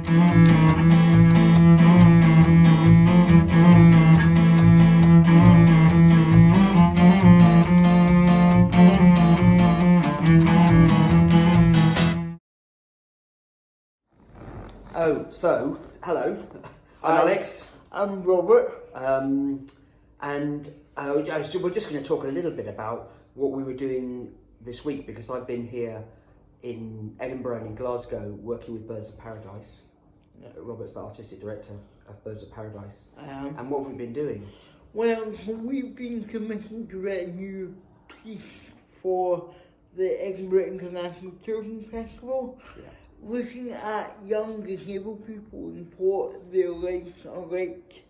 Oh, so, hello, I'm Alex. I'm Robert. And we're just going to talk a little bit about what we were doing this week, because I've been here in Edinburgh and in Glasgow working with Birds of Paradise. Yeah. Robert's the artistic director of Birds of Paradise. And what have we been doing? Well, we've been commissioned to write a new piece for the Edinburgh and Glasgow Children's Festival. Yeah. Looking at young disabled people and what their lives are like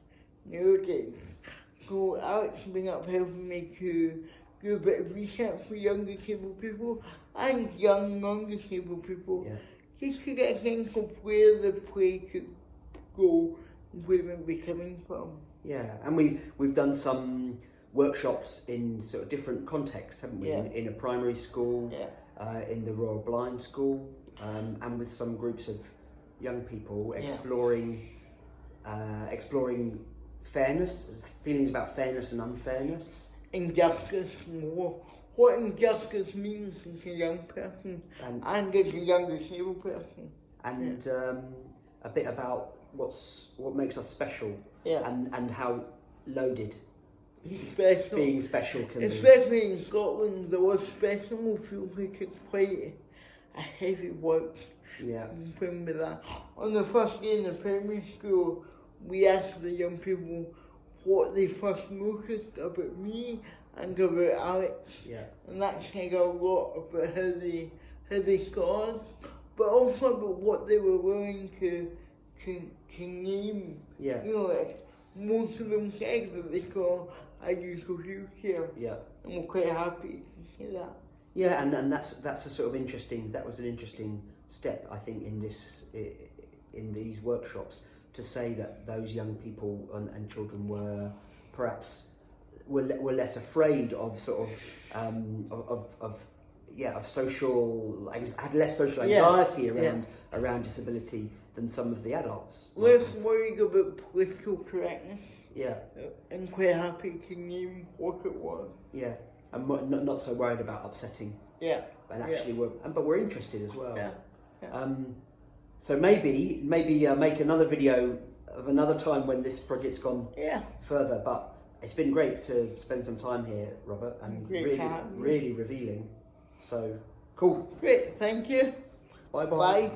nowadays. So Alex has been up helping me to do a bit of research for young disabled people and young non-disabled people, just to get a sense of where the play could go and where it might be coming from. Yeah, and we've done some workshops in sort of different contexts, haven't we? In a primary school, in the Royal Blind School, and with some groups of young people exploring fairness, feelings about fairness and unfairness. Injustice, what injustice means as a young person and as a young disabled person. And a bit about what makes us special and how loaded being special can be. Especially in Scotland, the word special feels like it's quite a heavy word. With that. On the first day in the primary school, we asked the young people what they first noticed about me and about Alex. And that said a lot about how they saw us, but also about what they were willing to name. You know, like most of them said that they saw a use of wheelchair. And we're quite happy to see that. Yeah, and that's a sort of interesting. That was an interesting step, I think, in these workshops, to say that those young people and children were perhaps were less afraid of sort of social, had less social anxiety around disability than some of the adults. Less worried about political correctness. And quite happy to name what it was. And not so worried about upsetting. And actually but we're interested as well. So maybe make another video of another time when this project's gone further. But it's been great to spend some time here, Robert, and really revealing. So cool. Great, thank you. Bye. Bye.